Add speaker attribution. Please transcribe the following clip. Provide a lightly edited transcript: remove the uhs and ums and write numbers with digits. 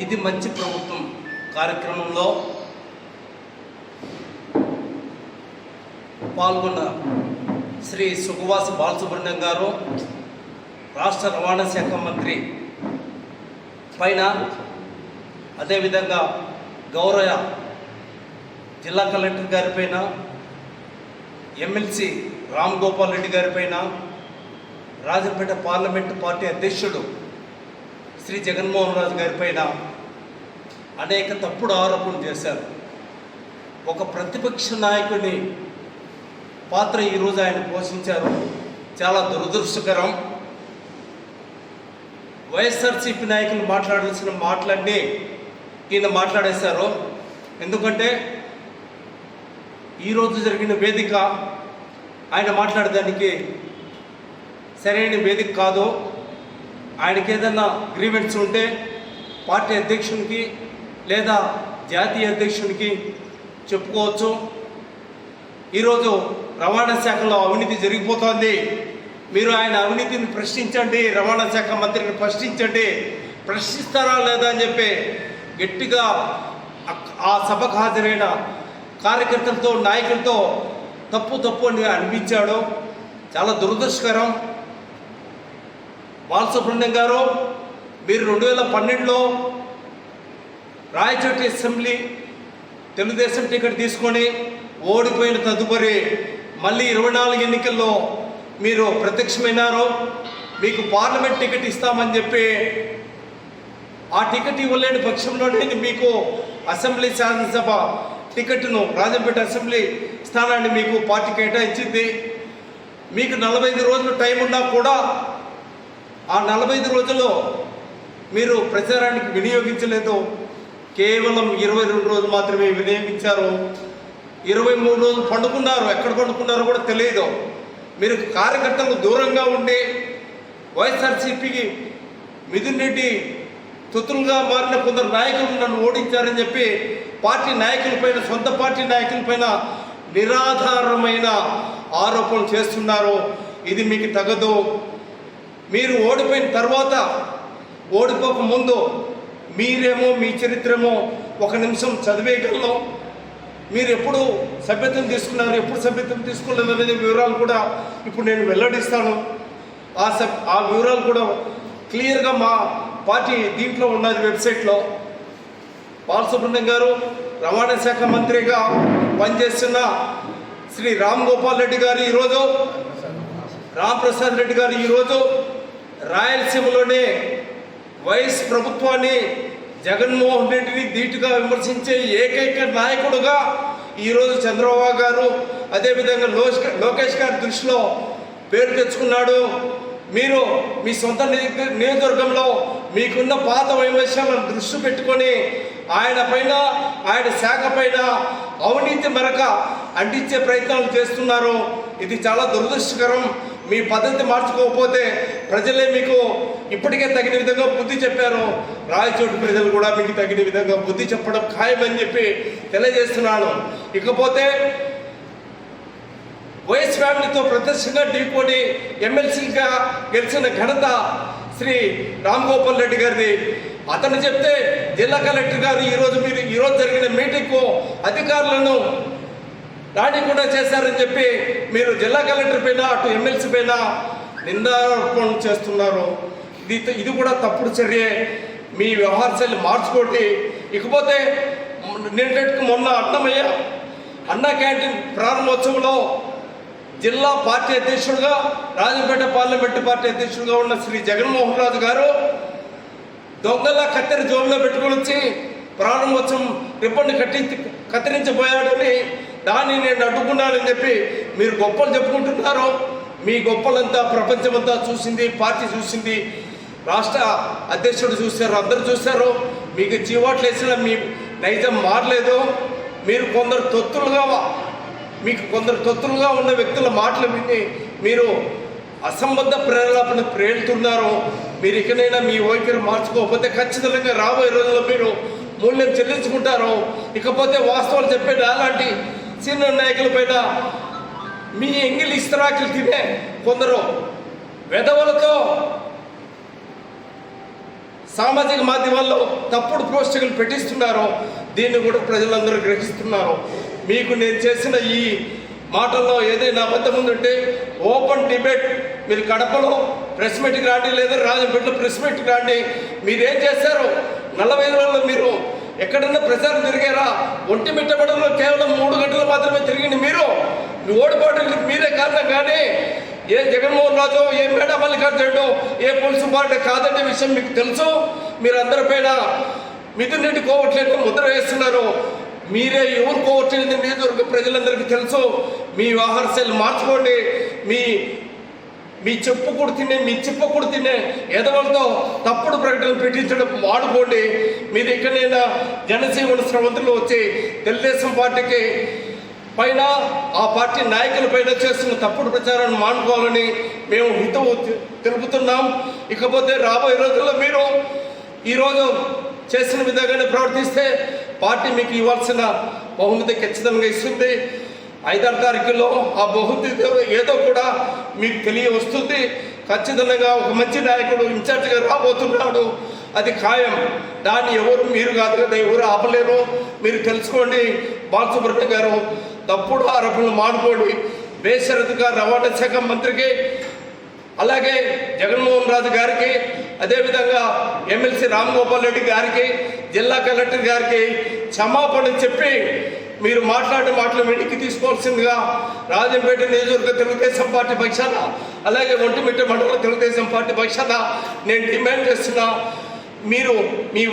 Speaker 1: ఇది మంచి ప్రభుత్వం కార్యక్రమంలో పాల్గొన్న శ్రీ సుఖవాసి బాలసుబ్రహ్మణ్యం గారు, రాష్ట్ర రవాణా శాఖ మంత్రి పైన, అదేవిధంగా గౌరవ జిల్లా కలెక్టర్ గారిపైన, ఎమ్మెల్సీ రామ్ గోపాల్ రెడ్డి గారిపైన, రాజంపేట పార్లమెంటు పార్టీ అధ్యక్షుడు శ్రీ జగన్మోహన్ రాజు గారిపైన అనేక తప్పుడు ఆరోపణలు చేశారు. ఒక ప్రతిపక్ష నాయకుని పాత్ర ఈరోజు ఆయన పోషించారు. చాలా దురదృష్టకరం. వైఎస్ఆర్సీపీ నాయకులు మాట్లాడాల్సిన మాటలన్నీ ఈయన మాట్లాడేశారు. ఎందుకంటే ఈరోజు జరిగిన వేదిక ఆయన మాట్లాడడానికి సరైన వేదిక కాదు. ఆయనకి ఏదైనా గ్రీవెన్స్ ఉంటే పార్టీ అధ్యక్షునికి లేదా జాతీయ అధ్యక్షునికి చెప్పుకోవచ్చు. ఈరోజు రవాణా శాఖలో అవినీతి జరిగిపోతోంది. మీరు ఆయన అవినీతిని ప్రశ్నించండి, రవాణా శాఖ మంత్రిని ప్రశ్నించండి. ప్రశ్నిస్తారా లేదా అని చెప్పి గట్టిగా ఆ సభకు హాజరైన కార్యకర్తలతో, నాయకులతో తప్పు అని అనిపించాడు. చాలా దురదృష్టకరం. బాలసుబ్రహ్మణ్యం గారు, మీరు 2012లో రాయచోటి అసెంబ్లీ తెలుగుదేశం టికెట్ తీసుకొని ఓడిపోయిన తదుపరి మళ్ళీ 24 ఎన్నికల్లో మీరు ప్రత్యక్షమైనారు. మీకు పార్లమెంట్ టికెట్ ఇస్తామని చెప్పి ఆ టికెట్ ఇవ్వలేని పక్షంలోనే మీకు అసెంబ్లీ శాసనసభ టికెట్ను, రాజంపేట అసెంబ్లీ స్థానాన్ని మీకు పార్టీ కేటాయించింది. మీకు 45 రోజులు టైం ఉన్నా కూడా ఆ 45 రోజుల్లో మీరు ప్రచారానికి వినియోగించలేదు. కేవలం 22 రోజులు మాత్రమే వినియోగించారు. 23 రోజులు పండుకున్నారు. ఎక్కడ పండుకున్నారో కూడా తెలియదు. మీరు కార్యకర్తలకు దూరంగా ఉండి వైఎస్ఆర్సీపీకి మిథున్ రెడ్డి తుతులుగా మారిన కొందరు నాయకులు నన్ను ఓడించారని చెప్పి పార్టీ నాయకులపైన, సొంత పార్టీ నాయకులపైన నిరాధారమైన ఆరోపణలు చేస్తున్నారు. ఇది మీకు తగదు. మీరు ఓడిపోయిన తర్వాత, ఓడిపోక ముందు మీరేమో మీ చరిత్రేమో ఒక నిమిషం చదివేయగలను. మీరు ఎప్పుడు సభ్యత్వం తీసుకున్నారు, ఎప్పుడు సభ్యత్వం తీసుకోలేదు అనేది వివరాలు కూడా ఇప్పుడు నేను వెల్లడిస్తాను. ఆ వివరాలు కూడా క్లియర్గా మా పార్టీ దీంట్లో ఉన్నది, వెబ్సైట్లో. బాలసుబ్రహ్మణ్యం గారు రవాణా శాఖ మంత్రిగా పనిచేస్తున్న శ్రీ రామ్ గోపాల్ రెడ్డి గారు ఈరోజు, రాంప్రసాద్ రెడ్డి గారు ఈరోజు రాయలసీమలోనే వైఎస్ ప్రభుత్వాన్ని, జగన్మోహన్ రెడ్డిని ధీటుగా విమర్శించే ఏకైక నాయకుడుగా ఈరోజు చంద్రబాబు గారు, అదేవిధంగా లోకేష్ గారి దృష్టిలో పేరు తెచ్చుకున్నాడు. మీరు మీ సొంత నియోజకవర్గంలో మీకున్న పాత వైమస్యాలను దృష్టి పెట్టుకొని ఆయన పైన, ఆయన శాఖ పైన అవినీతి మరక అంటించే ప్రయత్నాలు చేస్తున్నారు. ఇది చాలా దురదృష్టకరం. మీ పద్ధతి మార్చుకోకపోతే ప్రజలే మీకు ఇప్పటికే తగిన విధంగా బుద్ధి చెప్పారు. రాయచోటి ప్రజలు కూడా మీకు తగిన విధంగా బుద్ధి చెప్పడం ఖాయమని చెప్పి తెలియజేస్తున్నాను. ఇకపోతే వైఎస్ ఫ్యామిలీతో ప్రత్యక్షంగా ఢీకొని ఎమ్మెల్సీగా గెలిచిన ఘనత శ్రీ రామ్ గోపాల్ రెడ్డి గారిది. అతను చెప్తే జిల్లా కలెక్టర్ గారు ఈరోజు జరిగిన మీటింగ్కు అధికారులను రానికుండా చేశారని చెప్పి మీరు జిల్లా కలెక్టర్ పైన, అటు ఎమ్మెల్సీ పైన నిందారోపణ చేస్తున్నారు. ఇది కూడా తప్పుడు చర్యే. మీ వ్యవహార శైలి మార్చుకోండి. ఇకపోతే నిన్నటికి మొన్న అన్నా క్యాంటీన్ ప్రారంభోత్సవంలో జిల్లా పార్టీ అధ్యక్షుడుగా, రాజంపేట పార్లమెంటు పార్టీ అధ్యక్షుడుగా ఉన్న శ్రీ జగన్మోహన్ రాజు గారు దొంగల కత్తెర జోబులో పెట్టుకొని వచ్చి ప్రారంభోత్సవం రిబ్బన్ కత్తిరించబోయాడని, దాన్ని నేను అడ్డుకున్నానని చెప్పి మీరు గొప్పలు చెప్పుకుంటున్నారు. మీ గొప్పలంతా ప్రపంచమంతా చూసింది, పార్టీ చూసింది, రాష్ట్ర అధ్యక్షుడు చూశారు, అందరూ చూశారు. మీకు చీవాట్లు వేసిన మీ నైజం మారలేదు. కొందరు తొత్తులుగా ఉన్న వ్యక్తుల మాటలు విని మీరు అసంబద్ధ ప్రేరేపణ ప్రేరుతున్నారు. మీరు ఇకనైనా మీ వైఖరి మార్చుకోకపోతే ఖచ్చితంగా రాబోయే రోజుల్లో మీరు మూల్యం చెల్లించుకుంటారు. ఇకపోతే వాస్తవాలు చెప్పే అలాంటి సీనియర్ నాయకుల పైన మీ ఎంగిలి ఇస్తరాకులు తినే కొందరు వెధవలతో సామాజిక మాధ్యమాల్లో తప్పుడు పోస్టులు పెట్టిస్తున్నారో దీన్ని కూడా ప్రజలందరూ గ్రహిస్తున్నారు. మీకు నేను చేసిన ఈ మాటల్లో ఏదైనా అబద్ధం ఉందంటే ఓపెన్ డిబేట్, మీరు కడపలో ప్రెస్ మీట్కి రాండి, లేదా రాజంపేటలో ప్రెస్ మీట్కి రాండి. మీరేం చేశారు? 40 రోజుల్లో మీరు ఎక్కడన్నా ప్రచారం తిరిగారా? ఒంటిమిట్టబడంలో కేవలం 3 గంటలు మాత్రమే తిరిగింది మీరు. మీ ఓడిపోవడానికి మీరే కారణం. కానీ ఏ జగన్మోహన్ రాజు, ఏ మేడా మల్లికార్జునుడు, ఏ పోలీసు పార్టీ కాదనే విషయం మీకు తెలుసు. మీరు అందరిపైన మిథునరెడ్డి కోవట్లేదు ముద్ర వేస్తున్నారు. మీరే ఎవరు కోవట్లేదు నియోజకవర్గ ప్రజలందరికీ తెలుసు. మీ వ్యవహార శైలి మార్చుకోండి. మీ చెప్పు తినే ఎదవలతో తప్పుడు ప్రకటనలు పెట్టించడం వాడుకోండి. మీరు ఎక్కడైనా జనజీవన స్రవంతులు వచ్చి తెలుగుదేశం పార్టీకి పైన, ఆ పార్టీ నాయకుల పైన చేస్తున్న తప్పుడు ప్రచారాన్ని మానుకోవాలని మేము హితవు తెలుపుతున్నాం. ఇకపోతే రాబోయే రోజుల్లో మీరు ఈరోజు చేసిన విధంగానే ప్రవర్తిస్తే పార్టీ మీకు ఇవ్వాల్సిన బహుమతి ఖచ్చితంగా ఇస్తుంది. 5వ తారీఖులో ఆ బహుమతి ఏదో కూడా మీకు తెలియవస్తుంది. ఖచ్చితంగా ఒక మంచి నాయకుడు ఇన్ఛార్జిగా రాబోతున్నాడు, అది ఖాయం. దాన్ని మీరు కాదు కదా, ఎవరు ఆపలేరు. మీరు తెలుసుకోండి. బాలసుబ్రహ్మణ్యం గారు తప్పుడు ఆరోపణలు మానుకోండి. బేషరతుగా రవాణా శాఖ మంత్రికి, అలాగే జగన్మోహన్ రాజు గారికి, అదేవిధంగా ఎమ్మెల్సీ రామ్ గోపాల్ రెడ్డి గారికి, జిల్లా కలెక్టర్ గారికి క్షమాపణ చెప్పి మీరు మాట్లాడే మాటలు వెనక్కి తీసుకోవాల్సిందిగా రాజంపేట నియోజకవర్గ తెలుగుదేశం పార్టీ పక్షాన, అలాగే ఒంటిమిట్ట మండల తెలుగుదేశం పార్టీ పక్షాన నేను డిమాండ్ చేస్తున్నా. మీరు మీ